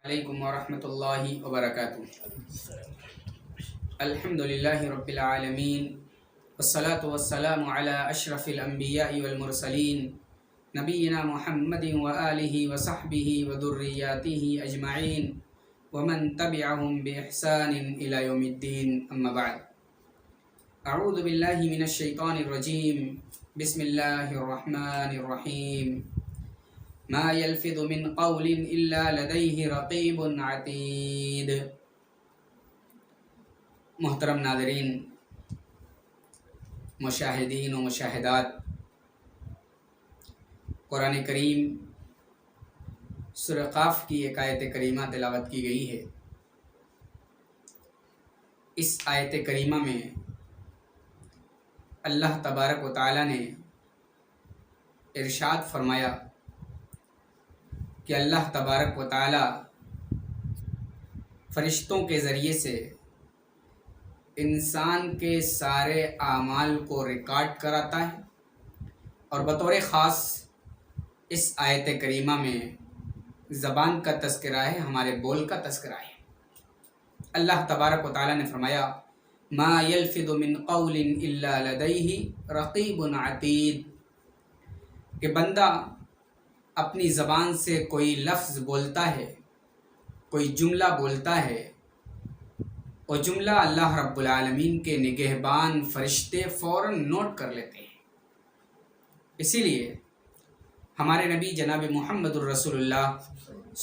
علیکم ورحمۃ اللہ وبرکاتہ۔ الحمدللہ رب العالمین والصلاة والسلام علی اشرف الانبیاء والمرسلین نبینا محمد وآلہ وصحبہ وذریاتہ اجمعین ومن تبعہم بإحسان الی یوم الدین، اما بعد۔ اعوذ باللہ من الشیطان الرجیم، بسم اللہ الرحمن الرحیم۔ ما يلفظ من قول الا لديه رقیب عتید۔ محترم ناظرین، مشاہدین و مشاہدات، قرآن کریم سورہ قاف کی ایک آیت کریمہ تلاوت کی گئی ہے۔ اس آیت کریمہ میں اللہ تبارک و تعالی نے ارشاد فرمایا کہ اللہ تبارک و تعالی فرشتوں کے ذریعے سے انسان کے سارے اعمال کو ریکارڈ کراتا ہے، اور بطور خاص اس آیت کریمہ میں زبان کا تذکرہ ہے، ہمارے بول کا تذکرہ ہے۔ اللہ تبارک و تعالی نے فرمایا ما یلفظ من قول الا لدیہ رقیب عتید، کہ بندہ اپنی زبان سے کوئی لفظ بولتا ہے، کوئی جملہ بولتا ہے، وہ جملہ اللہ رب العالمین کے نگہبان فرشتے فوراً نوٹ کر لیتے ہیں۔ اسی لیے ہمارے نبی جناب محمد الرسول اللہ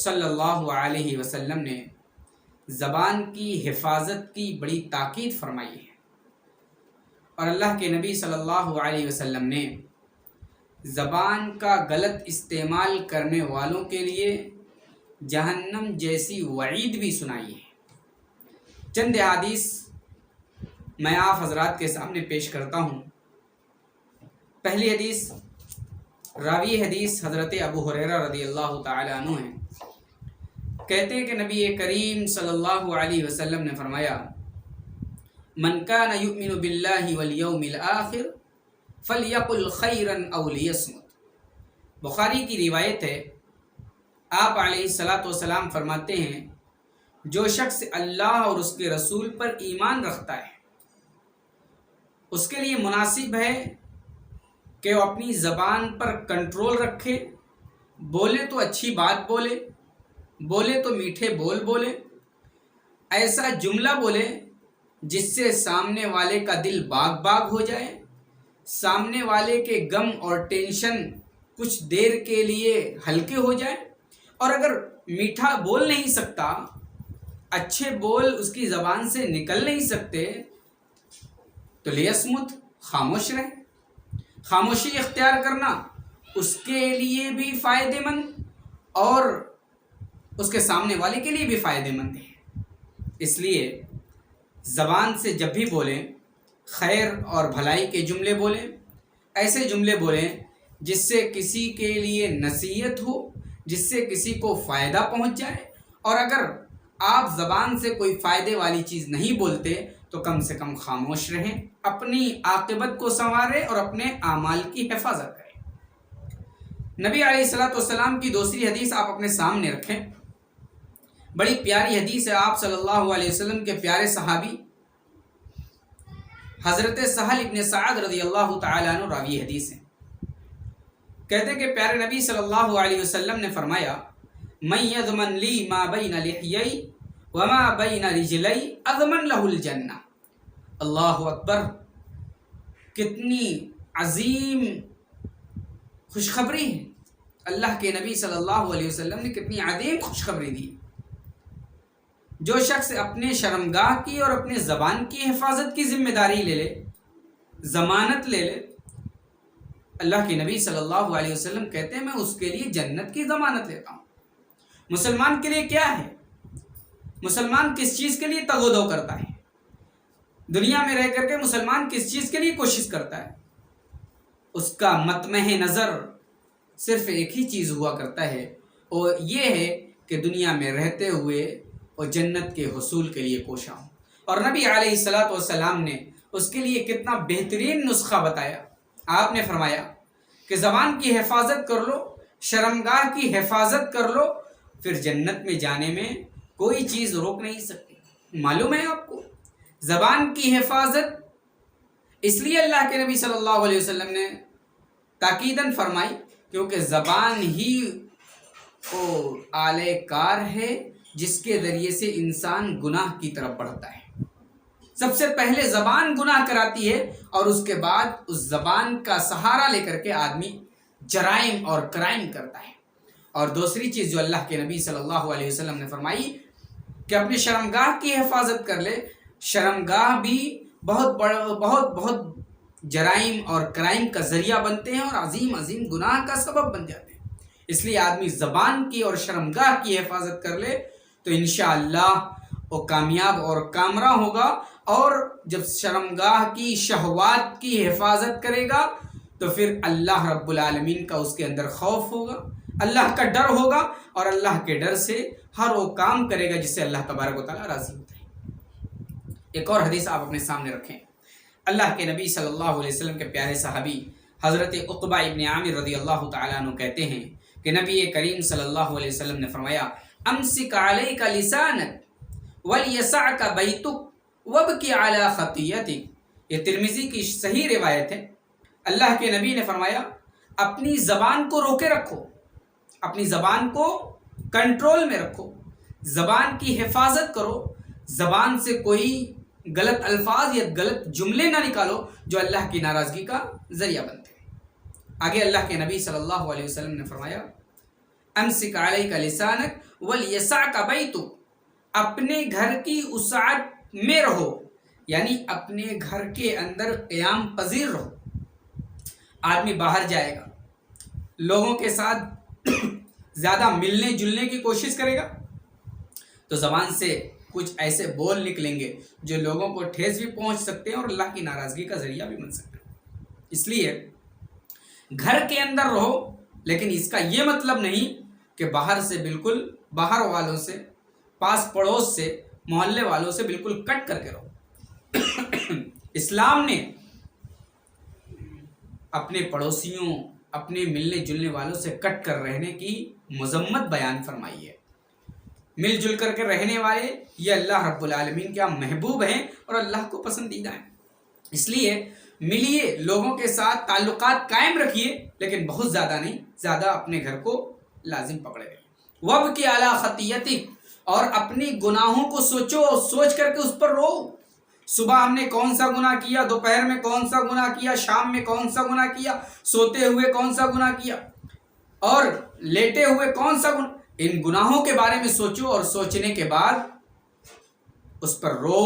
صلی اللہ علیہ وسلم نے زبان کی حفاظت کی بڑی تاکید فرمائی ہے، اور اللہ کے نبی صلی اللہ علیہ وسلم نے زبان کا غلط استعمال کرنے والوں کے لیے جہنم جیسی وعید بھی سنائی ہے۔ چند احادیث میں آپ حضرات کے سامنے پیش کرتا ہوں۔ پہلی حدیث، راوی حدیث حضرت ابو ہریرہ رضی اللہ تعالی عنہ ہیں۔ کہتے ہیں کہ نبی کریم صلی اللہ علیہ وسلم نے فرمایا من کان یؤمن باللہ والیوم الآخر فلیقل خیرا او لیصمت۔ بخاری کی روایت ہے، آپ علیہ الصلاۃ فرماتے ہیں جو شخص اللہ اور اس کے رسول پر ایمان رکھتا ہے، اس کے لیے مناسب ہے کہ وہ اپنی زبان پر کنٹرول رکھے، بولے تو اچھی بات بولے، بولے تو میٹھے بول بولے، ایسا جملہ بولے جس سے سامنے والے کا دل باغ باغ ہو جائے، سامنے والے کے غم اور ٹینشن کچھ دیر کے لیے ہلکے ہو جائے، اور اگر میٹھا بول نہیں سکتا، اچھے بول اس کی زبان سے نکل نہیں سکتے، تو لیسمت، خاموش رہے۔ خاموشی اختیار کرنا اس کے لیے بھی فائدہ مند اور اس کے سامنے والے کے لیے بھی فائدہ مند ہے۔ اس لیے زبان سے جب بھی بولیں خیر اور بھلائی کے جملے بولیں، ایسے جملے بولیں جس سے کسی کے لیے نصیحت ہو، جس سے کسی کو فائدہ پہنچ جائے، اور اگر آپ زبان سے کوئی فائدے والی چیز نہیں بولتے تو کم سے کم خاموش رہیں، اپنی عاقبت کو سنواریں اور اپنے اعمال کی حفاظت کریں۔ نبی علیہ السلام کی دوسری حدیث آپ اپنے سامنے رکھیں، بڑی پیاری حدیث ہے۔ آپ صلی اللہ علیہ وسلم کے پیارے صحابی حضرت سہل ابن سعد رضی اللہ تعالیٰ عنہ راوی حدیث ہیں۔ کہتے ہیں کہ پیارے نبی صلی اللہ علیہ وسلم نے فرمایا من یضمن لی ما بین لحیی وما بین رجلی اضمن لہ الجنہ۔ اللہ اکبر، کتنی عظیم خوشخبری ہے، اللہ کے نبی صلی اللہ علیہ وسلم نے کتنی عظیم خوشخبری دی۔ جو شخص اپنے شرمگاہ کی اور اپنے زبان کی حفاظت کی ذمہ داری لے لے، ضمانت لے لے، اللہ کے نبی صلی اللہ علیہ وسلم کہتے ہیں میں اس کے لیے جنت کی ضمانت لیتا ہوں۔ مسلمان کے لیے کیا ہے؟ مسلمان کس چیز کے لیے تگ و دو کرتا ہے؟ دنیا میں رہ کر کے مسلمان کس چیز کے لیے کوشش کرتا ہے؟ اس کا مطمع نظر صرف ایک ہی چیز ہوا کرتا ہے، اور یہ ہے کہ دنیا میں رہتے ہوئے اور جنت کے حصول کے لیے کوشاں ہوں۔ اور نبی علیہ السلام نے اس کے لیے کتنا بہترین نسخہ بتایا۔ آپ نے فرمایا کہ زبان کی حفاظت کر لو، شرمگاہ کی حفاظت کر لو، پھر جنت میں جانے میں کوئی چیز روک نہیں سکتی۔ معلوم ہے آپ کو زبان کی حفاظت اس لیے اللہ کے نبی صلی اللہ علیہ وسلم نے تاکیداً فرمائی کیونکہ زبان ہی وہ آلے کار ہے جس کے ذریعے سے انسان گناہ کی طرف بڑھتا ہے۔ سب سے پہلے زبان گناہ کراتی ہے اور اس کے بعد اس زبان کا سہارا لے کر کے آدمی جرائم اور کرائم کرتا ہے۔ اور دوسری چیز جو اللہ کے نبی صلی اللہ علیہ وسلم نے فرمائی کہ اپنی شرمگاہ کی حفاظت کر لے۔ شرمگاہ بھی بہت جرائم اور کرائم کا ذریعہ بنتے ہیں اور عظیم عظیم گناہ کا سبب بن جاتے ہیں۔ اس لیے آدمی زبان کی اور شرمگاہ کی حفاظت کر لے تو انشاءاللہ وہ کامیاب اور کامراں ہوگا۔ اور جب شرمگاہ کی شہوات کی حفاظت کرے گا تو پھر اللہ رب العالمین کا اس کے اندر خوف ہوگا، اللہ کا ڈر ہوگا، اور اللہ کے ڈر سے ہر وہ کام کرے گا جس سے اللہ تبارک و تعالیٰ راضی ہوتا ہے۔ ایک اور حدیث آپ اپنے سامنے رکھیں۔ اللہ کے نبی صلی اللہ علیہ وسلم کے پیارے صحابی حضرت عقبہ ابن عامر رضی اللہ تعالیٰ عنہ کہتے ہیں کہ نبی کریم صلی اللہ علیہ وسلم نے فرمایا امسک علیک لسانک ولیسعک بیتک وابکی علی خطیتک۔ یہ ترمذی کی صحیح روایت ہے۔ اللہ کے نبی نے فرمایا اپنی زبان کو روکے رکھو، اپنی زبان کو کنٹرول میں رکھو، زبان کی حفاظت کرو، زبان سے کوئی غلط الفاظ یا غلط جملے نہ نکالو جو اللہ کی ناراضگی کا ذریعہ بنتے ہیں۔ آگے اللہ کے نبی صلی اللہ علیہ وسلم نے فرمایا امسک علیک لسانک ولیسعک بیتک، اپنے گھر کی وسعت میں رہو، یعنی اپنے گھر کے اندر قیام پذیر رہو۔ آدمی باہر جائے گا، لوگوں کے ساتھ زیادہ ملنے جلنے کی کوشش کرے گا تو زبان سے کچھ ایسے بول نکلیں گے جو لوگوں کو ٹھیس بھی پہنچ سکتے ہیں اور اللہ کی ناراضگی کا ذریعہ بھی بن سکتے ہیں۔ اس لیے گھر کے اندر رہو، لیکن اس کا یہ مطلب نہیں کہ باہر سے بالکل باہر والوں سے، پاس پڑوس سے، محلے والوں سے بالکل کٹ کر کے رہو۔ اسلام نے اپنے پڑوسیوں، اپنے ملنے جلنے والوں سے کٹ کر رہنے کی مذمت بیان فرمائی ہے۔ مل جل کر کے رہنے والے یہ اللہ رب العالمین کے محبوب ہیں اور اللہ کو پسندیدہ ہیں۔ اس لیے ملیے، لوگوں کے ساتھ تعلقات قائم رکھیے، لیکن بہت زیادہ نہیں، زیادہ اپنے گھر کو لازم پکڑے رہیے۔ وابکی علی خطیتک، اور اپنی گناہوں کو سوچو، سوچ کر کے اس پر رو۔ صبح ہم نے کون سا گناہ کیا، دوپہر میں کون سا گناہ کیا، شام میں کون سا گناہ کیا، سوتے ہوئے کون سا گناہ کیا، اور لیٹے ہوئے کون سا گناہ۔ ان گناہوں کے بارے میں سوچو اور سوچنے کے بعد اس پر رو،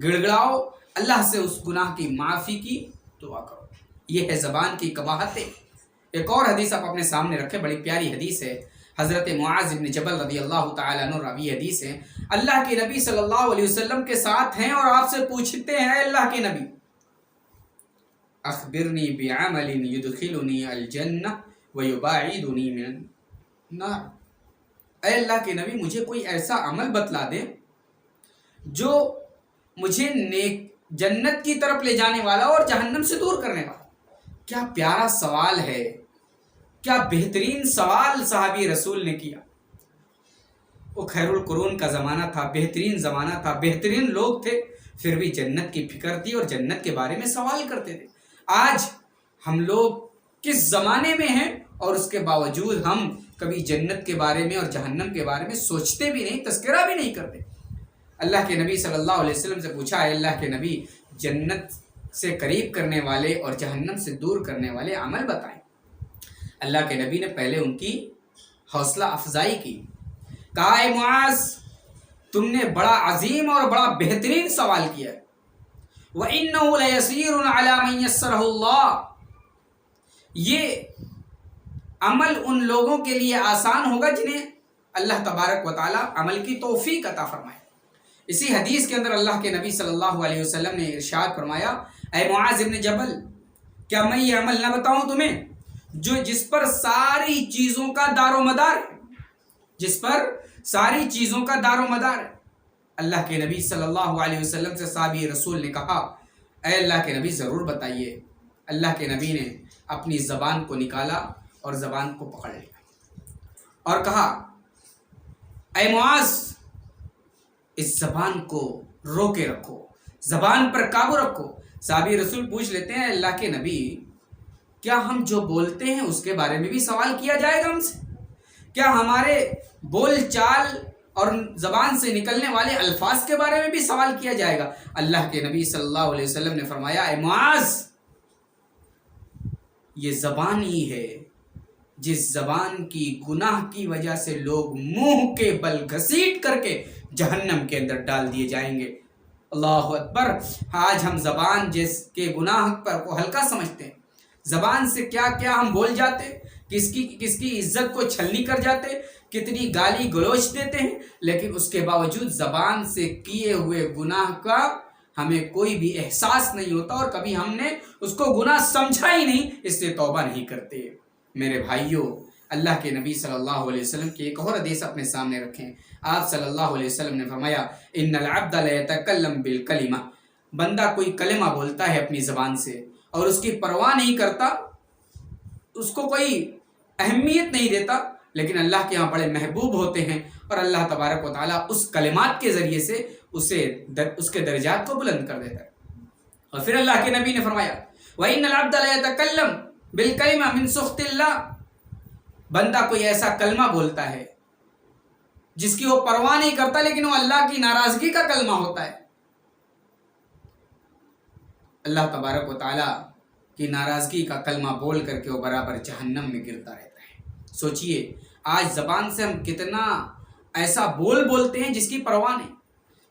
گڑ گڑاؤ، اللہ سے اس گناہ کی معافی کی دعا کرو۔ یہ ہے زبان کی قباحتیں۔ ایک اور حدیث آپ اپنے سامنے رکھیں، بڑی پیاری حدیث ہے۔ حضرت معاذ بن جبل رضی اللہ تعالیٰ عنہ راوی حدیث ہے، اللہ کے نبی صلی اللہ علیہ وسلم کے ساتھ ہیں اور آپ سے پوچھتے ہیں اے اللہ کے نبی اخبرنی بعمل یدخلنی الجنہ ویباعدنی من النار۔ اے اللہ کے نبی مجھے کوئی ایسا عمل بتلا دے جو مجھے نیک جنت کی طرف لے جانے والا اور جہنم سے دور کرنے والا۔ کیا پیارا سوال ہے، کیا بہترین سوال صحابی رسول نے کیا۔ وہ خیر القرون کا زمانہ تھا، بہترین زمانہ تھا، بہترین لوگ تھے، پھر بھی جنت کی فکر تھی اور جنت کے بارے میں سوال کرتے تھے۔ آج ہم لوگ کس زمانے میں ہیں اور اس کے باوجود ہم کبھی جنت کے بارے میں اور جہنم کے بارے میں سوچتے بھی نہیں، تذکرہ بھی نہیں کرتے۔ اللہ کے نبی صلی اللہ علیہ وسلم سے پوچھا ہے اللہ کے نبی جنت سے قریب کرنے والے اور جہنم سے دور کرنے والے عمل بتائیں۔ اللہ کے نبی نے پہلے ان کی حوصلہ افزائی کی، کہا اے معاذ تم نے بڑا عظیم اور بڑا بہترین سوال کیا ہے۔ وَإِنَّهُ لَيَسِيرٌ عَلَى مَن يَسَّرَهُ اللَّهُ، یہ عمل ان لوگوں کے لیے آسان ہوگا جنہیں اللہ تبارک و تعالی عمل کی توفیق عطا فرمائے۔ اسی حدیث کے اندر اللہ کے نبی صلی اللہ علیہ وسلم نے ارشاد فرمایا اے معاذ بن جبل کیا میں یہ عمل نہ بتاؤں تمہیں جس پر ساری چیزوں کا دار و مدار ہے، جس پر ساری چیزوں کا دار و مدار ہے۔ اللہ کے نبی صلی اللہ علیہ وسلم سے صحابی رسول نے کہا اے اللہ کے نبی ضرور بتائیے۔ اللہ کے نبی نے اپنی زبان کو نکالا اور زبان کو پکڑ لیا اور کہا اے معاذ اس زبان کو روکے رکھو، زبان پر قابو رکھو۔ صحابی رسول پوچھ لیتے ہیں اللہ کے نبی کیا ہم جو بولتے ہیں اس کے بارے میں بھی سوال کیا جائے گا ہم سے؟ کیا ہمارے بول چال اور زبان سے نکلنے والے الفاظ کے بارے میں بھی سوال کیا جائے گا؟ اللہ کے نبی صلی اللہ علیہ وسلم نے فرمایا اے معاذ یہ زبان ہی ہے جس زبان کی گناہ کی وجہ سے لوگ منہ کے بل گھسیٹ کر کے جہنم کے اندر ڈال دیے جائیں گے۔ اللہ اکبر۔ آج ہم زبان جس کے گناہ پر کو ہلکا سمجھتے ہیں، زبان سے کیا کیا ہم بول جاتے، کس کی عزت کو چھلنی کر جاتے، کتنی گالی گلوچ دیتے ہیں، لیکن اس کے باوجود زبان سے کیے ہوئے گناہ کا ہمیں کوئی بھی احساس نہیں ہوتا اور کبھی ہم نے اس کو گناہ سمجھا ہی نہیں، اس سے توبہ نہیں کرتے۔ میرے بھائیوں، اللہ کے نبی صلی اللہ علیہ وسلم کی ایک اور حدیث اپنے سامنے رکھیں۔ آپ صلی اللہ علیہ وسلم نے فرمایا ان العبد لیتکلم بالکلمہ، بندہ کوئی کلمہ بولتا ہے اپنی زبان سے اور اس کی پرواہ نہیں کرتا، اس کو کوئی اہمیت نہیں دیتا، لیکن اللہ کے ہاں بڑے محبوب ہوتے ہیں اور اللہ تبارک و تعالیٰ اس کلمات کے ذریعے سے اس کے درجات کو بلند کر دیتا ہے۔ اور پھر اللہ کے نبی نے فرمایا وَإِنَّ الْعَبْدَ لَيَتَكَلَّمُ بِالْكَلِمَةِ مِنْ سُخْطِ اللَّهِ، بندہ کوئی ایسا کلمہ بولتا ہے جس کی وہ پرواہ نہیں کرتا لیکن وہ اللہ کی ناراضگی کا کلمہ ہوتا ہے، اللہ تبارک و تعالیٰ کی ناراضگی کا کلمہ بول کر کے وہ برابر جہنم میں گرتا رہتا ہے۔ سوچئے آج زبان سے ہم کتنا ایسا بولتے ہیں جس کی پرواہ نہیں۔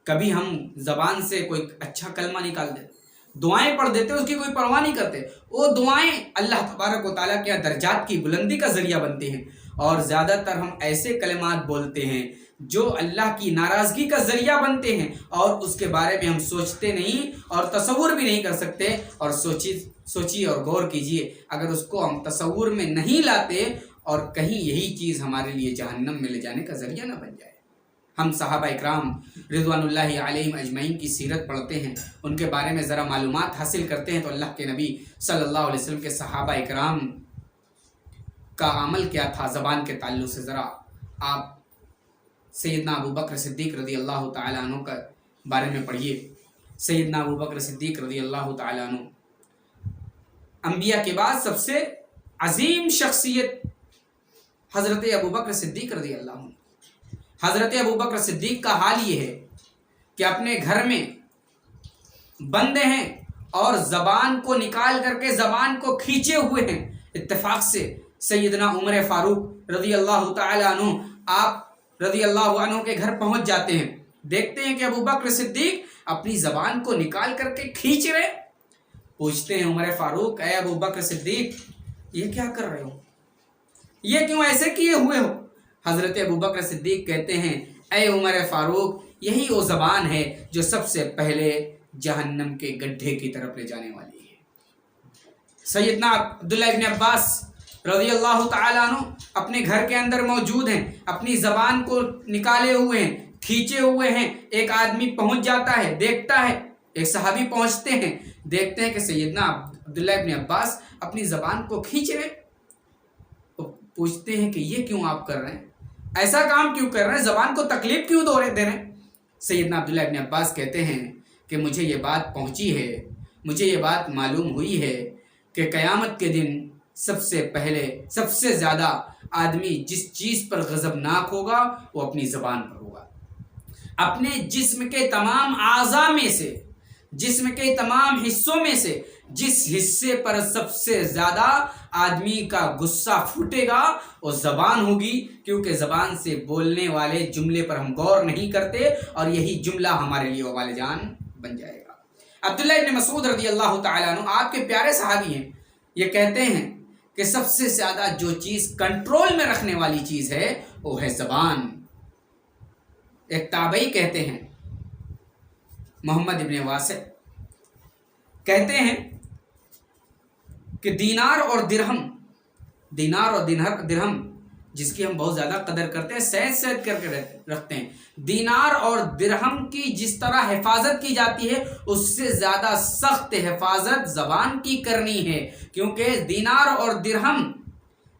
کبھی ہم زبان سے کوئی اچھا کلمہ نکال دیتے، دعائیں پڑھ دیتے، اس کی کوئی پرواہ نہیں کرتے، وہ دعائیں اللہ تبارک و تعالیٰ کے درجات کی بلندی کا ذریعہ بنتے ہیں، اور زیادہ تر ہم ایسے کلمات بولتے ہیں جو اللہ کی ناراضگی کا ذریعہ بنتے ہیں اور اس کے بارے میں ہم سوچتے نہیں اور تصور بھی نہیں کر سکتے۔ اور سوچیے اور غور کیجئے اگر اس کو ہم تصور میں نہیں لاتے اور کہیں یہی چیز ہمارے لیے جہنم میں لے جانے کا ذریعہ نہ بن جائے۔ ہم صحابہ اکرام رضوان اللہ علیہم اجمعین کی سیرت پڑھتے ہیں، ان کے بارے میں ذرا معلومات حاصل کرتے ہیں تو اللہ کے نبی صلی اللہ علیہ وسلم کے صحابہ اکرام کا عمل کیا تھا زبان کے تعلق سے، ذرا آپ سیدنا ابو بکر صدیق رضی اللہ تعالیٰ عنہ کے بارے میں پڑھیے۔ سیدنا ابو بکر صدیق رضی اللہ تعالیٰ عنہ انبیاء کے بعد سب سے عظیم شخصیت حضرت ابو بکر صدیق رضی اللہ عنہ۔ حضرت ابو بکر صدیق کا حال یہ ہے کہ اپنے گھر میں بندے ہیں اور زبان کو نکال کر کے زبان کو کھینچے ہوئے ہیں۔ اتفاق سے سیدنا عمر فاروق رضی اللہ تعالیٰ عنہ آپ رضی اللہ عنہ کے گھر پہنچ جاتے ہیں، دیکھتے ہیں کہ ابو بکر صدیق اپنی زبان کو نکال کر کے کھینچ رہے، پوچھتے ہیں عمر فاروق اے ابو بکر صدیق یہ کیا کر رہے ہو، یہ کیوں ایسے کیے ہوئے ہو؟ حضرت ابو بکر صدیق کہتے ہیں اے عمر فاروق یہی وہ زبان ہے جو سب سے پہلے جہنم کے گڈھے کی طرف لے جانے والی ہے۔ سیدنا عبداللہ ابن عباس رضی اللہ تعالیٰ عنہ اپنے گھر کے اندر موجود ہیں، اپنی زبان کو نکالے ہوئے ہیں، کھینچے ہوئے ہیں۔ ایک آدمی پہنچ جاتا ہے، دیکھتا ہے، ایک صحابی پہنچتے ہیں، دیکھتے ہیں کہ سیدنا عبداللہ ابن عباس اپنی زبان کو کھینچ رہے، پوچھتے ہیں کہ یہ کیوں آپ کر رہے ہیں، ایسا کام کیوں کر رہے ہیں، زبان کو تکلیف کیوں دے رہے ہیں؟ سیدنا عبداللہ ابن عباس کہتے ہیں کہ مجھے یہ بات پہنچی ہے، مجھے یہ بات معلوم ہوئی ہے کہ قیامت کے دن سب سے پہلے سب سے زیادہ آدمی جس چیز پر غضبناک ہوگا وہ اپنی زبان پر ہوگا۔ اپنے جسم کے تمام اعضاء میں سے، جسم کے تمام حصوں میں سے جس حصے پر سب سے زیادہ آدمی کا غصہ پھوٹے گا وہ زبان ہوگی، کیونکہ زبان سے بولنے والے جملے پر ہم غور نہیں کرتے اور یہی جملہ ہمارے لیے وبال جان بن جائے گا۔ عبداللہ ابن مسعود رضی اللہ تعالیٰ عنہ آپ کے پیارے صحابی ہیں، یہ کہتے ہیں کہ سب سے زیادہ جو چیز کنٹرول میں رکھنے والی چیز ہے وہ ہے زبان۔ ایک تابعی کہتے ہیں محمد ابن واسع کہتے ہیں کہ دینار اور درہم جس کی ہم بہت زیادہ قدر کرتے ہیں، سید کر کے رکھتے ہیں، دینار اور درہم کی جس طرح حفاظت کی جاتی ہے اس سے زیادہ سخت حفاظت زبان کی کرنی ہے، کیونکہ دینار اور درہم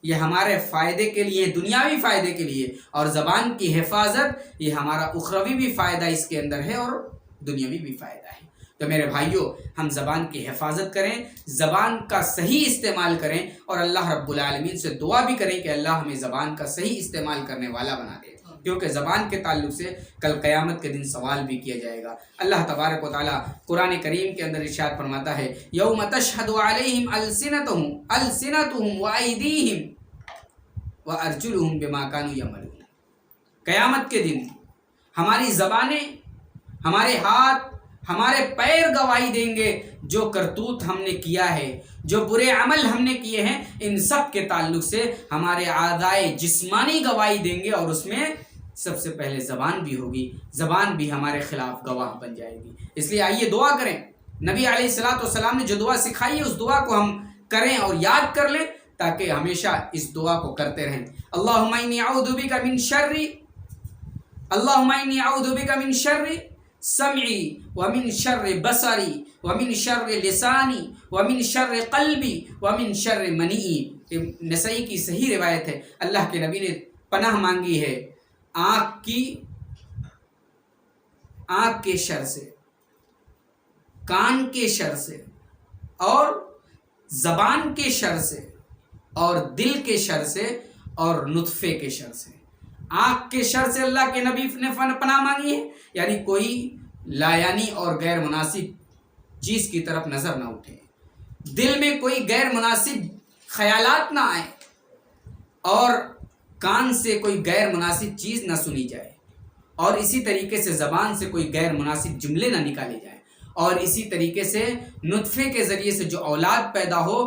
یہ ہمارے فائدے کے لیے، دنیاوی فائدے کے لیے، اور زبان کی حفاظت یہ ہمارا اخروی بھی فائدہ اس کے اندر ہے اور دنیاوی بھی فائدہ ہے۔ تو میرے بھائیوں، ہم زبان کی حفاظت کریں، زبان کا صحیح استعمال کریں، اور اللہ رب العالمین سے دعا بھی کریں کہ اللہ ہمیں زبان کا صحیح استعمال کرنے والا بنا دے، کیونکہ زبان کے تعلق سے کل قیامت کے دن سوال بھی کیا جائے گا۔ اللہ تبارک و تعالیٰ قرآن کریم کے اندر ارشاد فرماتا ہے یوم تشہد علیہم السنتہم وایدیہم وارجلہم بما کانوا یعملون۔ قیامت کے دن ہماری زبانیں، ہمارے ہاتھ، ہمارے پیر گواہی دیں گے جو کرتوت ہم نے کیا ہے، جو برے عمل ہم نے کیے ہیں، ان سب کے تعلق سے ہمارے اعضائے جسمانی گواہی دیں گے، اور اس میں سب سے پہلے زبان بھی ہوگی، زبان بھی ہمارے خلاف گواہ بن جائے گی۔ اس لیے آئیے دعا کریں، نبی علیہ الصلوۃ والسلام نے جو دعا سکھائی ہے اس دعا کو ہم کریں اور یاد کر لیں، تاکہ ہمیشہ اس دعا کو کرتے رہیں۔ اللہم انی اعوذ بک من شر، اللہم انی اعوذ بک من شر سمعی ومن شر بصری ومن شر لسانی ومن شر قلبی ومن شر منی۔ نسائی کی صحیح روایت ہے، اللہ کے نبی نے پناہ مانگی ہے آنکھ کے شر سے، کان کے شر سے، اور زبان کے شر سے، اور دل کے شر سے، اور نطفے کے شر سے۔ آنکھ کے شر سے اللہ کے نبی نے پناہ مانگی ہے، یعنی کوئی لایانی اور غیر مناسب چیز کی طرف نظر نہ اٹھے، دل میں کوئی غیر مناسب خیالات نہ آئے، اور کان سے کوئی غیر مناسب چیز نہ سنی جائے، اور اسی طریقے سے زبان سے کوئی غیر مناسب جملے نہ نکالے جائیں، اور اسی طریقے سے نطفے کے ذریعے سے جو اولاد پیدا ہو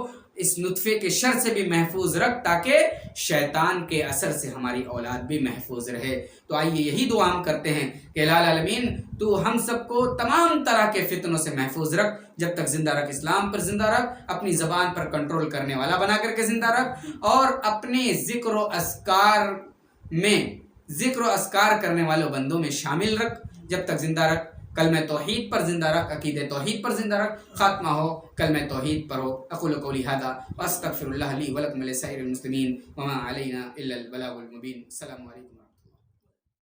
اس نطفے کے شر سے بھی محفوظ رکھ، تاکہ شیطان کے اثر سے ہماری اولاد بھی محفوظ رہے۔ تو آئیے یہی دعا ہم کرتے ہیں کہ الہ العالمین تو ہم سب کو تمام طرح کے فتنوں سے محفوظ رکھ، جب تک زندہ رکھ، اسلام پر زندہ رکھ، اپنی زبان پر کنٹرول کرنے والا بنا کر کے زندہ رکھ، اور اپنے ذکر و اذکار کرنے والوں بندوں میں شامل رکھ، جب تک زندہ رکھ۔ کلمہ توحید پر زندہ رکھ، عقیدہ توحید پر زندہ رکھ، خاتمہ ہو کلمہ توحید پر ہو۔ اقول قولی ھذا واستغفر اللہ لی ولکم ولسائر المسلمین وما علینا الا البلاغ المبین۔ السلام علیکم۔